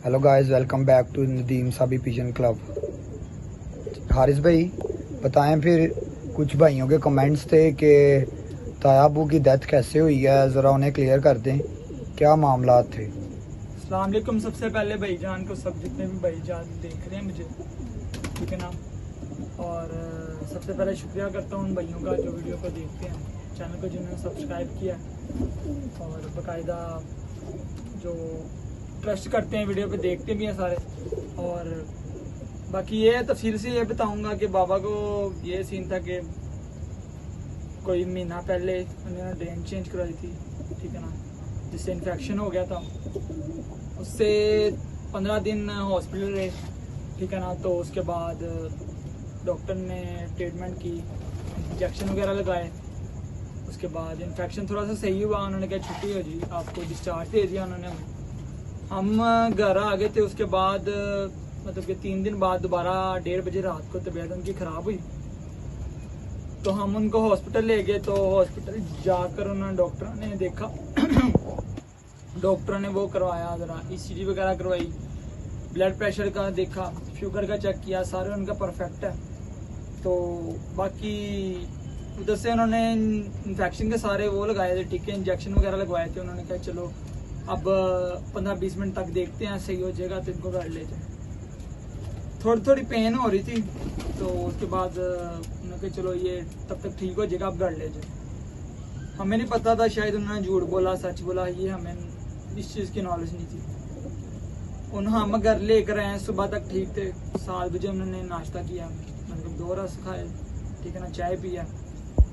Hello guys, welcome back to Nadeem Sabi pigeon club. Haris भाई बताएं, फिर कुछ भाइयों के कमेंट्स थे कि ताया अबू की डेथ कैसे हुई है, ज़रा उन्हें क्लियर कर दें, क्या मामला थे। अस्सलाम वालेकुम। सबसे पहले भाईजान को, सब जितने भी भाईजान देख रहे हैं मुझे, ठीक है ना, और सबसे पहले शुक्रिया करता हूँ उन भाइयों का जो वीडियो को देखते हैं, चैनल को जिन्होंने सब्सक्राइब किया और बाकायदा जो ट्रस्ट करते हैं, वीडियो पे देखते भी हैं सारे। और बाकी ये तफसील से ये बताऊंगा कि बाबा को ये सीन था कि कोई महीना पहले उन्होंने ड्रेन चेंज करवाई थी, ठीक है ना, जिससे इन्फेक्शन हो गया था। उससे 15 दिन हॉस्पिटल रहे, ठीक है ना। तो उसके बाद डॉक्टर ने ट्रीटमेंट की, इंजेक्शन वगैरह लगाए। उसके बाद इन्फेक्शन थोड़ा सा सही हुआ, उन्होंने कहा छुट्टी हो जी, आपको डिस्चार्ज दे दिया उन्होंने। हम घर आ गए थे। उसके बाद मतलब कि 3 दिन बाद दोबारा 1:30 बजे रात को तबीयत उनकी ख़राब हुई, तो हम उनको हॉस्पिटल ले गए। तो हॉस्पिटल जाकर उन्होंने डॉक्टर ने देखा डॉक्टर ने वो करवाया, ज़रा ECG वगैरह करवाई, ब्लड प्रेशर का देखा, शुगर का चेक किया, सारे उनका परफेक्ट है। तो बाकी उधर से उन्होंने इन्फेक्शन के सारे वो लगाए थे, टीके इंजेक्शन वगैरह लगवाए थे। उन्होंने कहा चलो अब 15-20 मिनट तक देखते हैं, सही हो जाएगा तो इनको घर ले जाए। थोड़ी थोड़ी पेन हो रही थी, तो उसके बाद उन्होंने कहा चलो ये तब तक ठीक हो जाएगा, आप घर ले जाए। हमें नहीं पता था, शायद उन्होंने झूठ बोला सच बोला, ये हमें इस चीज़ की नॉलेज नहीं थी। हम घर लेकर आए, सुबह तक ठीक थे। 7 बजे उन्होंने नाश्ता किया, मतलब 2 रस खाए, ठीक है ना, चाय पिया।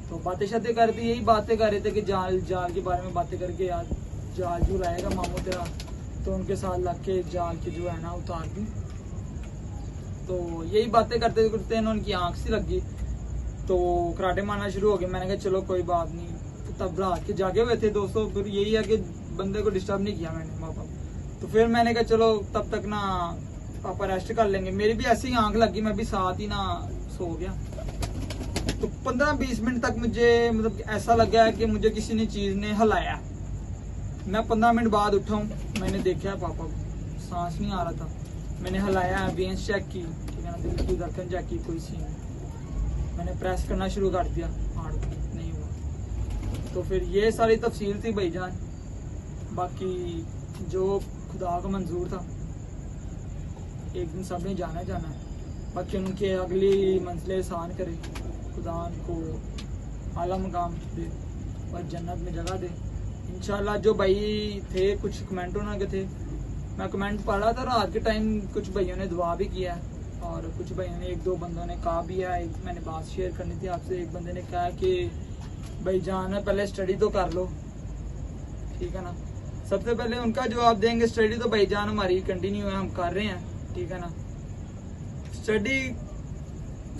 तो बातें शातें करते, यही बातें कर रहे थे कि जाल के बारे में बातें करके, यार जाल जूल आएगा मामू तेरा, तो उनके साथ लग के जाल के जो है ना उतार दी। तो यही बातें करते करते उनकी आंख सी लग गई, तो कराटे मारना शुरू हो गए। मैंने कहा चलो कोई बात नहीं, तो तब रात के जागे हुए थे दोस्तों। फिर यही है कि बंदे को डिस्टर्ब नहीं किया मैंने, माँ बाप। तो फिर मैंने कहा चलो तब तक ना पापा रेस्ट कर लेंगे। मेरी भी ऐसी ही आंख लगी, मैं भी साथ ही ना सो गया। तो 15-20 मिनट तक मुझे मतलब ऐसा लगा है कि मुझे किसी ने चीज ने हिलाया। मैं 15 मिनट बाद उठा हूँ, मैंने देखा पापा को सांस नहीं आ रहा था। मैंने हिलाया, वेन्स चेक की, ठीक है ना, दिल की धड़कन चेक की, कोई सीन नहीं। मैंने प्रेस करना शुरू कर दिया, हार्ट नहीं हुआ। तो फिर ये सारी तफसील थी भाईजान। बाकी जो खुदा को मंजूर था, एक दिन सबने जाना है। बाकी उनके अगली मंजिलें आसान करे, खुदा उनको आला मकाम दे और जन्नत में जगह दे इंशाल्लाह। जो भाई थे, कुछ कमेंट उन्होंने थे, मैं कमेंट पढ़ा था रात के टाइम, कुछ भाइयों ने दुआ भी किया और कुछ भाइयों ने, 1-2 बंदों ने कहा भी है। मैंने बात शेयर करनी थी आपसे। एक बंदे ने कहा कि भाईजान पहले स्टडी तो कर लो, ठीक है ना। सबसे पहले उनका जवाब देंगे, स्टडी तो भाईजान हमारी कंटिन्यू है, हम कर रहे हैं, ठीक है ना। स्टडी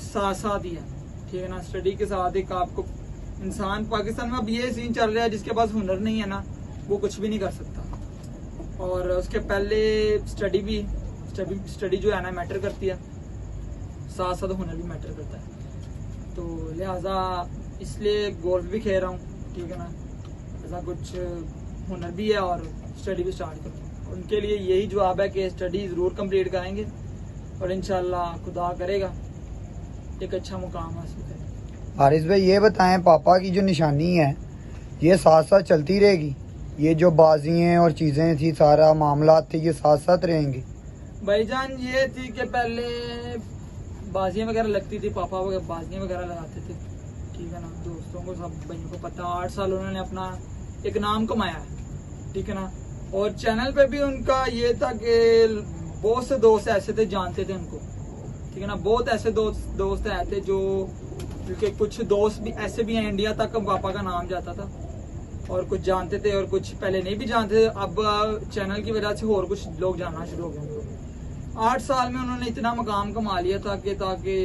साथ साथ ही है, ठीक है ना। स्टडी के साथ एक आपको इंसान, पाकिस्तान में अब ये सीन चल रहा है, जिसके पास हुनर नहीं है ना, वो कुछ भी नहीं कर सकता। और उसके पहले स्टडी जो है ना मैटर करती है, साथ साथ हुनर भी मैटर करता है। तो लिहाजा इसलिए गोल्फ भी खेल रहा हूँ, ठीक है ना, ऐसा कुछ हुनर भी है और स्टडी भी स्टार्ट करूँ। उनके लिए यही जवाब है कि स्टडी ज़रूर कंप्लीट करेंगे और इंशाल्लाह खुदा करेगा एक अच्छा मुकाम हासिल करें। हारिस भाई ये बताएं, पापा की जो निशानी है ये साथ साथ चलती रहेगी? ये जो बाजियाँ और चीज़ें थी, सारा मामला थे, ये साथ साथ रहेंगे? भाईजान ये थी कि पहले बाजियाँ वगैरह लगती थी, पापा वगैरह बाजियाँ वगैरह लगाते थे, ठीक है ना। दोस्तों को, सब भाइयों को पता, 8 साल उन्होंने अपना एक नाम कमाया है, ठीक है ना। और चैनल पे भी उनका ये था कि बहुत से दोस्त ऐसे थे जानते थे उनको, ठीक है ना। बहुत ऐसे दोस्त आए थे जो, क्योंकि कुछ दोस्त भी ऐसे भी हैं इंडिया तक पापा का नाम जाता था, और कुछ जानते थे और कुछ पहले नहीं भी जानते थे। अब चैनल की वजह से और कुछ लोग जानना शुरू हो गए उनको। 8 साल में उन्होंने इतना मकाम कमा लिया था कि ताकि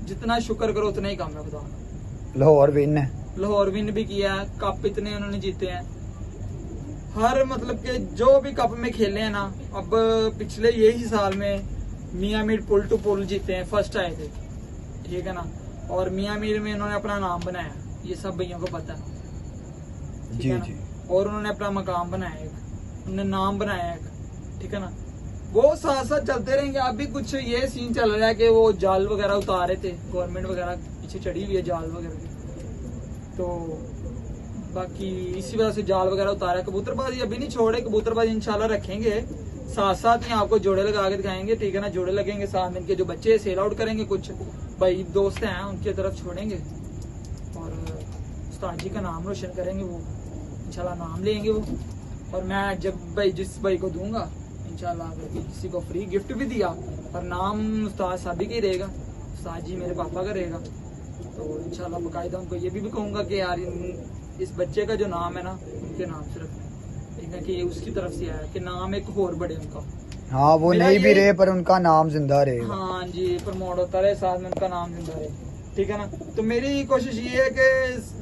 जितना शुक्र करो उतना ही कम है खुदा। लाहौर विन है, लाहौर विन भी किया है, कप इतने उन्होंने जीते हैं। हर मतलब के जो भी कप में खेले हैं ना, अब पिछले यही साल में मियाँ मीर पुल टू पुल जीते हैं, फर्स्ट आए थे, ठीक है ना। और मियाँ मीर में उन्होंने अपना नाम बनाया, ये सब भैया को पता है, जी जी। और उन्होंने अपना मकाम बनाया, एक उन्होंने नाम बनाया एक, ठीक है ना। वो साथ साथ चलते रहेंगे। अभी कुछ ये सीन चल रहा है कि वो जाल वगैरह उतारे थे, गवर्नमेंट वगैरह पीछे चढ़ी हुई है जाल वगैरह की, तो बाकी इसी वजह से जाल वगैरह उतारा है। कबूतरबाजी अभी नहीं छोड़े, कबूतरबाजी इंशाल्लाह रखेंगे, साथ साथ ही आपको जोड़े लगा के दिखाएंगे, ठीक है ना। जोड़े लगेंगे, साथ में इनके जो बच्चे सेल आउट करेंगे, कुछ भाई दोस्त हैं उनकी तरफ छोड़ेंगे और उस्ताद जी का नाम रोशन करेंगे, वो इंशाल्लाह नाम लेंगे वो। और मैं जब भाई जिस भाई को दूंगा इंशाल्लाह, अगर किसी को फ्री गिफ्ट भी दिया और नाम उस्ताद साहब का ही रहेगा, उस्ताद जी मेरे पापा का रहेगा, तो इंशाल्लाह बाकायदा उनको ये भी कहूंगा कि यार इस बच्चे का जो नाम है ना उनके नाम से रखना, ठीक है, कि ये उसकी तरफ से आया कि नाम एक और बढ़े उनका। हाँ, वो मेरा नहीं भी ये- रहे पर उनका नाम जिंदा रहेगा। हाँ जी, प्रमोट होता रहे, साथ में उनका नाम जिंदा रहे, ठीक है ना। तो मेरी कोशिश ये है कि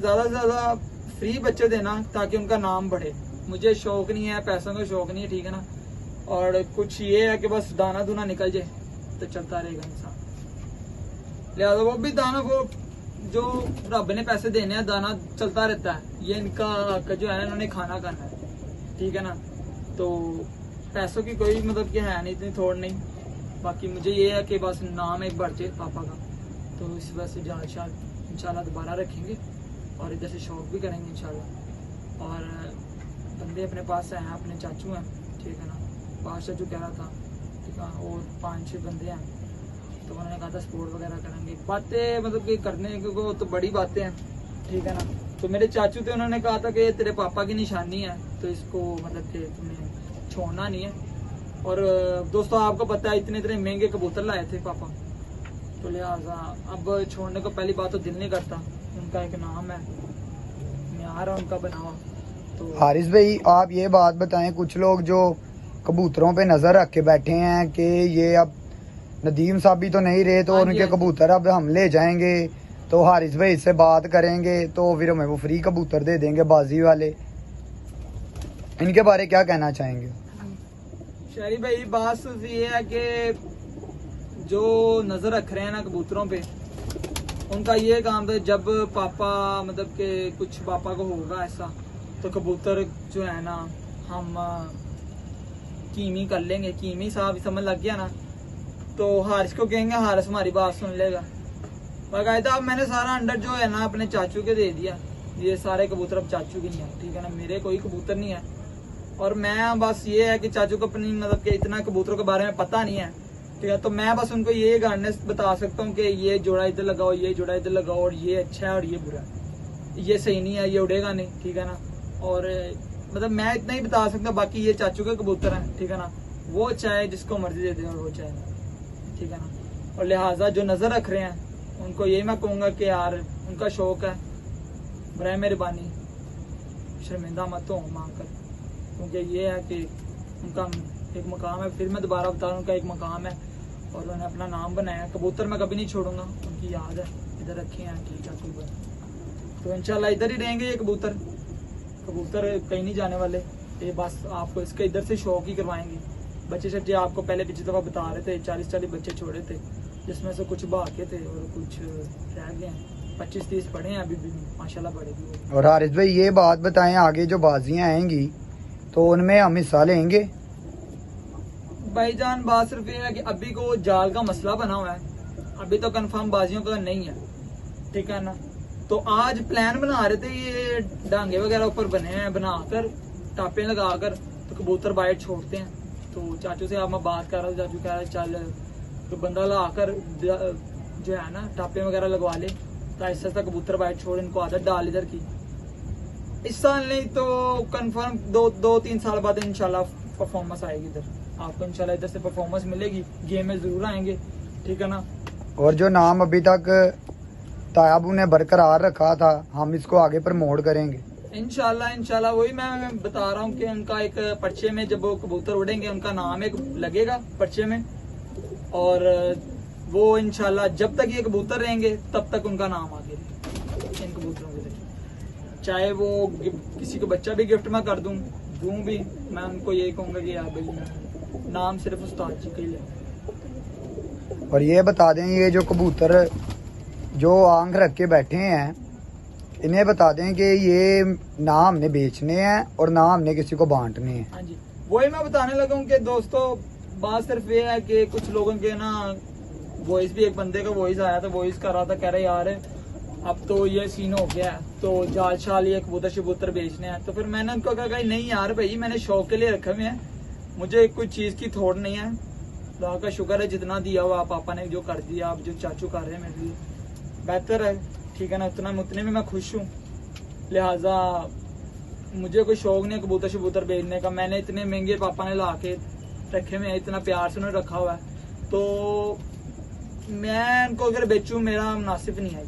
ज्यादा से ज्यादा फ्री बच्चे देना ताकि उनका नाम बढ़े। मुझे शौक नहीं है, पैसों का शौक नहीं है, ठीक है ना। और कुछ ये है कि बस दाना दूना निकल जाए तो चलता रहेगा इंसान। लिहाजा वो भी दाना, वो जो रब ने पैसे देने हैं, दाना चलता रहता है, ये इनका हक जो है इन्होंने खाना करना है, ठीक है ना। तो पैसों की कोई मतलब कि है नहीं, इतनी थोड़ नहीं। बाकी मुझे ये है कि बस नाम एक बढ़ जाए पापा का, तो इस वजह से जाल शाल इंशाल्लाह दोबारा रखेंगे और इधर से शौक भी करेंगे इंशाल्लाह। और बंदे अपने पास हैं, अपने चाचू हैं, ठीक है ना। बादशाह जो कह रहा था, ठीक है, और 5-6 बंदे हैं, तो उन्होंने कहा था स्पोर्ट वगैरह करेंगे, बातें मतलब कि करने को तो बड़ी बातें हैं, ठीक है ना। तो मेरे चाचू थे, उन्होंने कहा था कि ये तेरे पापा की निशानी है, तो इसको मतलब कि तुम्हें छोड़ना नहीं है। और दोस्तों आपको पता है इतने इतने महंगे कबूतर लाए थे पापा, तो लिहाजा अब छोड़ने को पहली बात तो दिल नहीं करता। उनका एक नाम है, म्यार है उनका बना हुआ। तो हारिस भाई, आप ये बात बताएं, कुछ लोग जो कबूतरों पे नजर रख के बैठे हैं कि ये अब नदीम साहब भी तो नहीं रहे, तो हाँ जी, उनके हाँ जी। कबूतर अब हम ले जाएंगे, तो हारिस भाई से बात करेंगे तो फिर हमें वो फ्री कबूतर दे देंगे बाजी वाले। इनके बारे क्या कहना चाहेंगे? शहरी भाई, बात सिर्फ ये है कि जो नजर रख रहे हैं ना कबूतरों पे, उनका ये काम था, जब पापा मतलब कि कुछ पापा को होगा ऐसा, तो कबूतर जो है ना हम कीमी कर लेंगे। कीमी साहब समझ लग गया ना, तो हारिस को कहेंगे, हारिस हमारी बात सुन लेगा। बाकायदा अब मैंने सारा अंडर जो है ना अपने चाचू के दे दिया, ये सारे कबूतर अब चाचू के नहीं है, ठीक है ना। मेरे कोई कबूतर नहीं है, और मैं बस ये है कि चाचू को अपनी मतलब कि इतना कबूतरों के बारे में पता नहीं है, ठीक है। तो मैं बस उनको ये गाइडेंस बता सकता हूँ कि ये जोड़ा इधर लगाओ, ये जोड़ा इधर लगाओ, और ये अच्छा है और ये बुरा है, ये सही नहीं है, ये उड़ेगा नहीं, ठीक है ना। और मतलब मैं इतना ही बता सकता हूँ, बाकी ये चाचू के कबूतर हैं, ठीक है ना। वो चाहे जिसको मर्जी दे दे और वो चाहे, ठीक है ना। और लिहाजा जो नजर रख रहे हैं उनको यही मैं कहूँगा कि यार उनका शौक है, बराए मेहरबानी शर्मिंदा मत हो मांग कर, क्योंकि ये है कि उनका एक मकाम है। फिर मैं दोबारा बता रहा हूँ, उनका एक मकाम है और उन्होंने अपना नाम बनाया। कबूतर मैं कभी नहीं छोड़ूंगा, उनकी याद है, इधर रखे हैं, ठीक है, कोई बात। तो इंशाल्लाह इधर ही रहेंगे ये कबूतर, कबूतर कहीं नहीं जाने वाले। ये बस आपको इसके इधर से शौक ही करवाएंगे। बच्चे शच्चे आपको पहले पिछली दफ़ा बता रहे थे, 40-40 बच्चे छोड़े थे, जिसमें से कुछ भागे थे और कुछ रह गए हैं। 25-30 पड़े हैं अभी भी, माशाल्लाह बढ़ेगी। और हारिस भाई ये बात बताएं, आगे जो बाजियां आएंगी तो उनमें हम हिस्सा लेंगे? भाईजान बात सिर्फ ये है कि अभी को जाल का मसला बना हुआ है, अभी तो कंफर्म बाजियों का नहीं है, ठीक है ना। तो आज प्लान बना रहे थे, ये डांगे वगैरह ऊपर बने हैं, बनाकर टापे लगाकर तो कबूतर बाइट छोड़ते हैं। तो चाचू से आप मैं बात कर रहा हूँ, चाचू कह रहा है चल तो बंदा लाकर जो है ना टापे वगैरह लगवा ले, तो ऐसा ऐसा कबूतर बाइट छोड़, इनको आदत डाल इधर की। इस साल नहीं तो कंफर्म 2-3 साल बाद इंशाल्लाह परफॉर्मेंस आएगी इधर, आपको इंशाल्लाह इधर से परफॉर्मेंस मिलेगी, गेम में जरूर आएंगे, ठीक है ना। और जो नाम अभी तक तायाबू ने बरकरार रखा था, हम इसको आगे प्रमोट करेंगे इंशाल्लाह। वही मैं बता रहा हूँ कि उनका एक पर्चे में जब वो कबूतर उड़ेंगे, उनका नाम एक लगेगा पर्चे में, और वो इंशाल्लाह जब तक ये कबूतर रहेंगे तब तक उनका नाम आगे रहेगा इन कबूतरों के लिए। चाहे वो किसी को बच्चा भी गिफ्ट में कर दूं भी, मैं उनको यही कहूंगा कि यार भाई नाम सिर्फ उस्ताद जी का ही ले। और ये बता दें, ये जो कबूतर जो आंख रख के बैठे हैं, इन्हें बता दें कि ये ना हमने बेचने हैं और ना हमने किसी को बांटने हैं। हाँ जी, वही मैं बताने लगा हूँ कि दोस्तों बात सिर्फ ये है कि कुछ लोगों के ना वॉइस भी, एक बंदे का वॉइस आया था, वॉइस कर रहा था, कह रहे यार अब तो ये सीन हो गया है, तो जाल शाल ये कबूतर शबूतर बेचने हैं। तो फिर मैंने उनको कहा कि नहीं यार भाई, मैंने शौक के लिए रखे हुए हैं, मुझे कोई चीज की थोड़ नहीं है। अल्लाह का शुक्र है जितना दिया हुआ पापा ने जो कर दिया, अब जो चाचू कर रहे हैं मेरे लिए बेहतर है, ठीक है ना, उतने में मैं खुश हूँ। लिहाजा मुझे कोई शौक नहीं है कबूतर शबूतर बेचने का। मैंने इतने महंगे पापा ने ला के रखे हुए हैं, इतना प्यार से उन्होंने रखा हुआ है, तो मैं उनको अगर बेचूं मेरा मुनासिब नहीं है,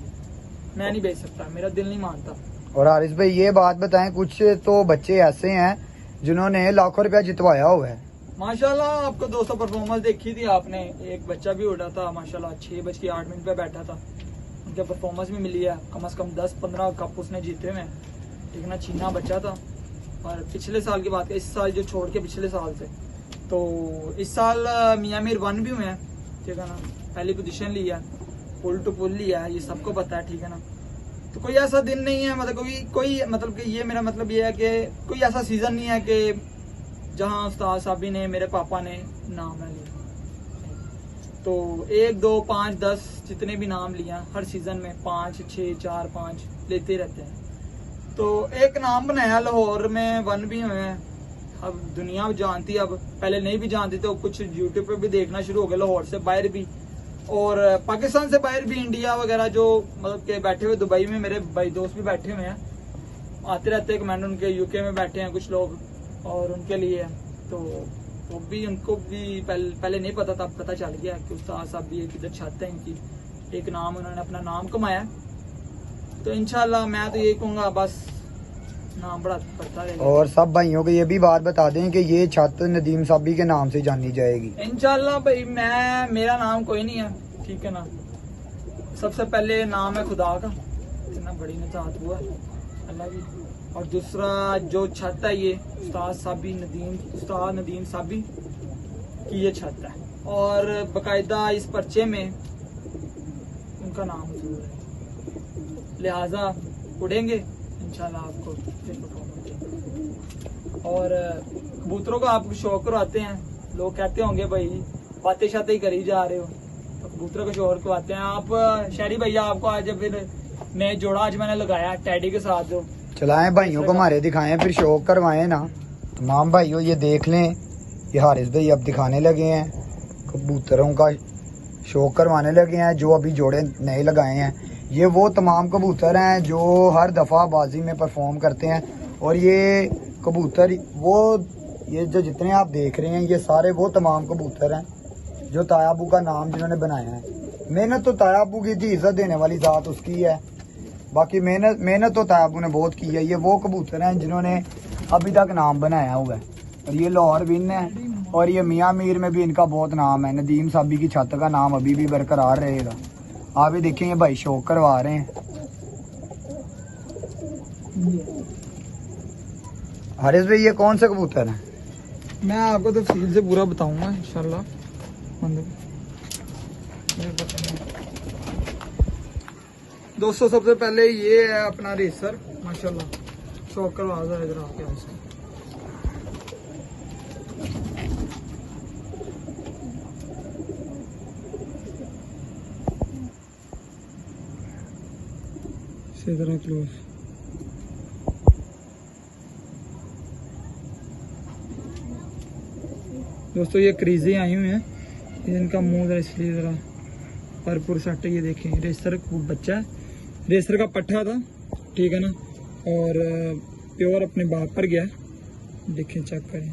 मैं नहीं बेच सकता, मेरा दिल नहीं मानता। और हारिस भाई ये बात बताएं, कुछ तो बच्चे ऐसे हैं जिन्होंने लाखों रुपया जितवाया हुआ है। माशाल्लाह आपको दोस्तों परफॉर्मेंस देखी थी आपने, एक बच्चा भी उड़ा था माशाल्लाह, 6:08 पे बैठा था, उनके परफॉर्मेंस भी मिली है, कम से कम 10-15 कप उसने जीते हुए, ठीक ना, छीना बच्चा था। और पिछले साल की बात है, इस साल जो छोड़ के पिछले साल से, तो इस साल मियां मीर 1 भी हुए हैं, ठीक है ना, पहली पोजीशन ली है, पुल टू पुल लिया है, ये सबको पता है, ठीक है ना। तो कोई ऐसा दिन नहीं है, मतलब कोई मतलब कि ये मेरा मतलब ये है कि कोई ऐसा सीजन नहीं है कि जहां उस्ताद साहबी ने, मेरे पापा ने नाम ना लिया। तो 1, 2, 5, 10 जितने भी नाम लिया हर सीजन में 5, 6, 4, 5 लेते रहते हैं। तो एक नाम बनाया, लाहौर में 1 भी हुए हैं, अब दुनिया जानती है, अब पहले नहीं भी जानती, तो कुछ यूट्यूब पे भी देखना शुरू हो गया, लाहौर से बाहर भी और पाकिस्तान से बाहर भी, इंडिया वगैरह जो मतलब के बैठे हुए, दुबई में मेरे भाई दोस्त भी बैठे हुए हैं, आते रहते हैं कमेंट, उनके यूके में बैठे हैं कुछ लोग, और उनके लिए है, तो वो भी, उनको भी पहले नहीं पता था, पता चल गया कि उस्ताद साहब भी एक इधर छत है इनकी, एक नाम, उन्होंने अपना नाम कमाया। तो इंशाल्लाह मैं तो यही कहूँगा, बस नाम बढ़ता रहेगा। और सब भाइयों को ये भी बात बता दें कि ये छत नदीम साबी के नाम से जानी जाएगी इंशाल्लाह भाई। मेरा नाम कोई नहीं है, ठीक है ना, सबसे पहले नाम है खुदा का, इतना बड़ी नजात हुआ अल्लाह की, और दूसरा जो छत है ये उस्ताद नदीम साबी की ये छत है, और बाकायदा इस पर्चे में उनका नाम जरूर है, लिहाजा उड़ेंगे इंशाल्लाह आपको। और कबूतरों का आप शौक करवाते हैं, लोग कहते होंगे भाई बातें शातें ही करी जा रहे हो, तो कबूतरों का शौक करवाते हैं आप। शहरी भैया आपको आज फिर मैं जोड़ा आज मैंने लगाया टैडी के साथ, जो चलाएं भाइयों को हमारे दिखाएं, फिर शौक करवाएं ना तमाम भाइयों। ये देख लें, ये हारिस भाई अब दिखाने लगे हैं, कबूतरों का शौक करवाने लगे हैं, जो अभी जोड़े नए लगाए हैं। ये वो तमाम कबूतर हैं जो हर दफ़ा बाजी में परफॉर्म करते हैं, और ये कबूतर ये जो जितने आप देख रहे हैं, ये सारे वो तमाम कबूतर हैं जो तायाबू का नाम जिन्होंने बनाया है। मेहनत तो तायाबू की थी, इज्जत देने वाली ज़ात उसकी है, बाकी मेहनत तो तायाबू ने बहुत की है। ये वो कबूतर हैं जिन्होंने अभी तक नाम बनाया हुआ है, और ये लाहौर विन है, और ये मियाँ मीर में भी इनका बहुत नाम है। नदीम साबी की छत का नाम अभी भी बरकरार रहेगा। आप भी देखें, ये भाई शौक करवा रहे हैं। हारिस भाई ये कौन से कबूतर हैं? मैं आपको तफसील से पूरा बताऊंगा इंशाल्लाह। दोस्तों सबसे पहले ये है अपना रेसर, माशाल्लाह शौक करवा दो, इधर आके इसको इधर क्लोज। दोस्तों ये क्रीजें आई हुई हैं, ये इनका मुंह जरा इसलिए जरा भरपूर सेट है। ये देखें रेसर बच्चा है, रेसर का पट्ठा था, ठीक है ना, और प्योर अपने बाप पर गया, देखें चेक करें,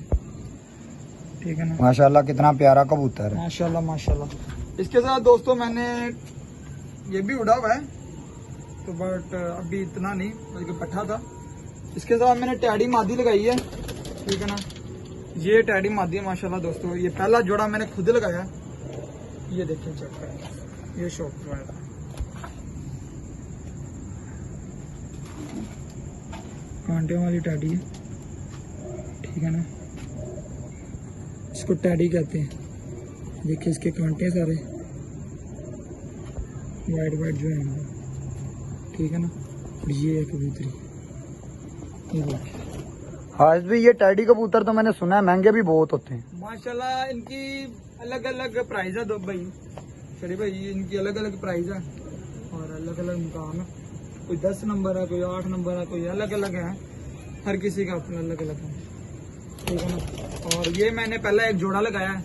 ठीक है ना। माशाल्लाह कितना प्यारा कबूतर है, माशाल्लाह माशाल्लाह। इसके साथ दोस्तों मैंने ये भी उड़ा हुआ है, तो बट अभी इतना नहीं, बल्कि पट्ठा था। इसके साथ मैंने टैडी मादी लगाई है, ठीक है ना, ये टैडी मादी है माशाल्लाह। दोस्तों ये पहला जोड़ा मैंने खुद लगाया, ये देखें चेक करें, ये शौक करवाया था। कांटे वाली टैडी है, ठीक है ना, इसको टैडी कहते हैं। देखिए इसके कांटे सारे वाइट वाइट जो है, ठीक है ना, और ये है कबूतरी, ये देखिए। हारिस भाई ये टैडी कबूतर तो मैंने सुना है महंगे भी बहुत होते हैं। माशाल्लाह इनकी अलग अलग प्राइस है दो भाई, शरीफ भाई इनकी अलग अलग प्राइस है और अलग अलग मुकाम है। कोई 10 नंबर है, कोई 8 नंबर है, कोई अलग अलग है, हर किसी का अपना अलग अलग है, ठीक है ना। और ये मैंने पहला एक जोड़ा लगाया है,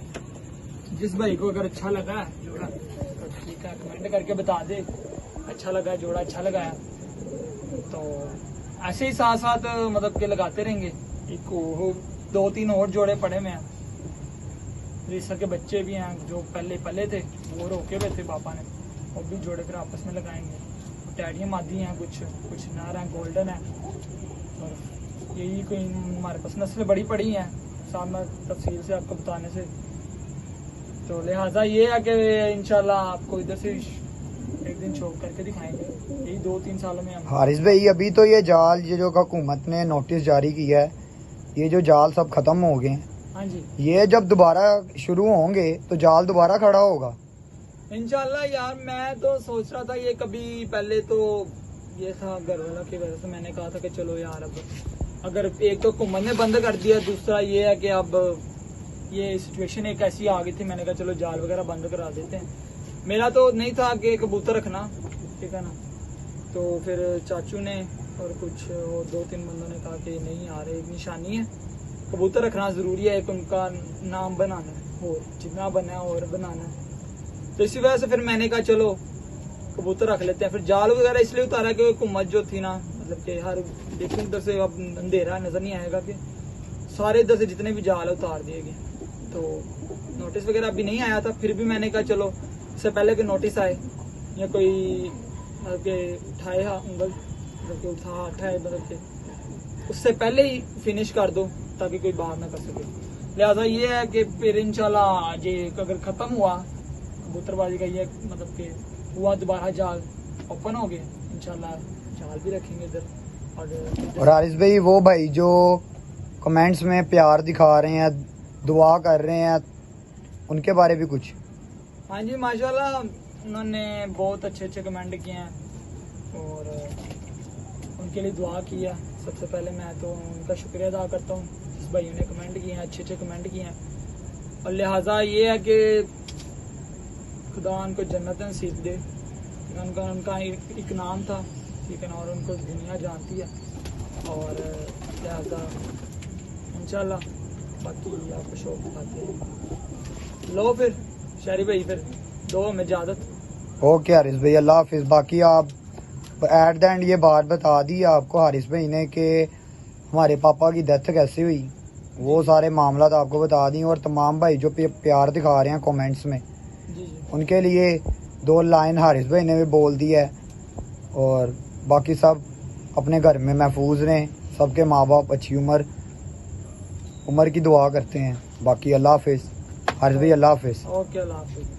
जिस भाई को अगर अच्छा लगा है जोड़ा तो ठीक है, कमेंट करके बता दे अच्छा लगा है जोड़ा, अच्छा लगा है तो ऐसे ही साथ साथ मतलब के लगाते रहेंगे। एक 2-3 और जोड़े पड़े में हैं, रीसर के बच्चे भी हैं जो पहले थे, वो रोके हुए थे पापा ने, वो भी जोड़े फिर आपस में लगाएंगे। टैडियाँ मादी हैं, कुछ नार हैं, गोल्डन है, और यही कोई हमारे पास नस्लें बड़ी पड़ी हैं सामने तफसील से आपको बताने से। तो लिहाजा ये है कि इंशाल्लाह आपको इधर से एक दिन शौक करके दिखाएंगे, यही 2-3 सालों में हम। हारिस भाई अभी तो ये जाल ये जो हुकूमत ने नोटिस जारी किया है, ये जो जाल सब खत्म हो गए, हाँ जी, ये जब दोबारा शुरू होंगे तो जाल दोबारा खड़ा होगा इंशाल्लाह। यार मैं तो सोच रहा था ये कभी पहले तो ये था घर वालों की वजह से, मैंने कहा था कि चलो यार अब अगर एक तो हुकूमत ने बंद कर दिया, दूसरा ये है कि अब ये सिचुएशन एक ऐसी आ गई थी, मैंने कहा चलो जाल वगैरह बंद करा देते हैं। मेरा तो नहीं था कि कबूतर रखना, ठीक है ना, तो फिर चाचू ने और कुछ और 2-3 बंदों ने कहा कि नहीं यार एक निशानी है, कबूतर रखना ज़रूरी है, एक उनका नाम बनाना है और जितना बना है और बनाना है। तो इसी वजह से फिर मैंने कहा चलो कबूतर रख लेते हैं। फिर जाल वगैरह इसलिए उतारा कि हुकूमत जो थी ना, मतलब कि हर देखो इधर से अब अंधेरा नज़र नहीं आएगा कि सारे इधर से जितने भी जाल है उतार दिए गए, तो नोटिस वगैरह अभी नहीं आया था। फिर भी मैंने कहा चलो इससे पहले कि नोटिस आए या कोई मतलब के उठाए उंगल मतलब के उठाए मतलब के उससे पहले ही फिनिश कर दो ताकि कोई बाहर ना कर सके। लिहाजा ये है कि फिर इंशाल्लाह ये अगर ख़त्म हुआ कबूतरबाजी का, ये मतलब कि हुआ दोबारा जाल ओपन हो गए, इंशाल्लाह जाल भी रखेंगे इधर। और हारिस भाई वो भाई जो कमेंट्स में प्यार दिखा रहे हैं, दुआ कर रहे हैं, उनके बारे में कुछ? हाँ जी माशाल्लाह उन्होंने बहुत अच्छे कमेंट किए हैं और उनके लिए दुआ की है। सबसे पहले मैं तो उनका शुक्रिया अदा करता हूँ, जिस भाइयों ने कमेंट किए हैं, अच्छे कमेंट किए हैं। और लिहाजा ये है कि खुदा उनको जन्नत नसीब दे, उनका एक नाम था, ठीक है ना, और उनको दुनिया जानती है। और लिहाजा इंशाल्लाह बाकी आपको शौक दिखाते हैं। लो फिर शरीफ भाई फिर दो हमें इजाज़त। ओके हारिस भाई, अल्लाह हाफिज़। बाकी आप एट द एंड ये बात बता दी आपको हारिस भाई ने कि हमारे पापा की डेथ कैसे हुई, वो सारे मामला तो आपको बता दी। और तमाम भाई जो प्यार दिखा रहे हैं कमेंट्स में, जी उनके लिए 2 लाइन हारिस भाई ने भी बोल दी है। और बाकी सब अपने घर में महफूज रहें, सबके माँ बाप अच्छी उम्र की दुआ करते हैं। बाकी अल्लाह हाफिज़ हारिस भाई, अल्लाह हाफिज़। ओके अल्लाह हाफिज़।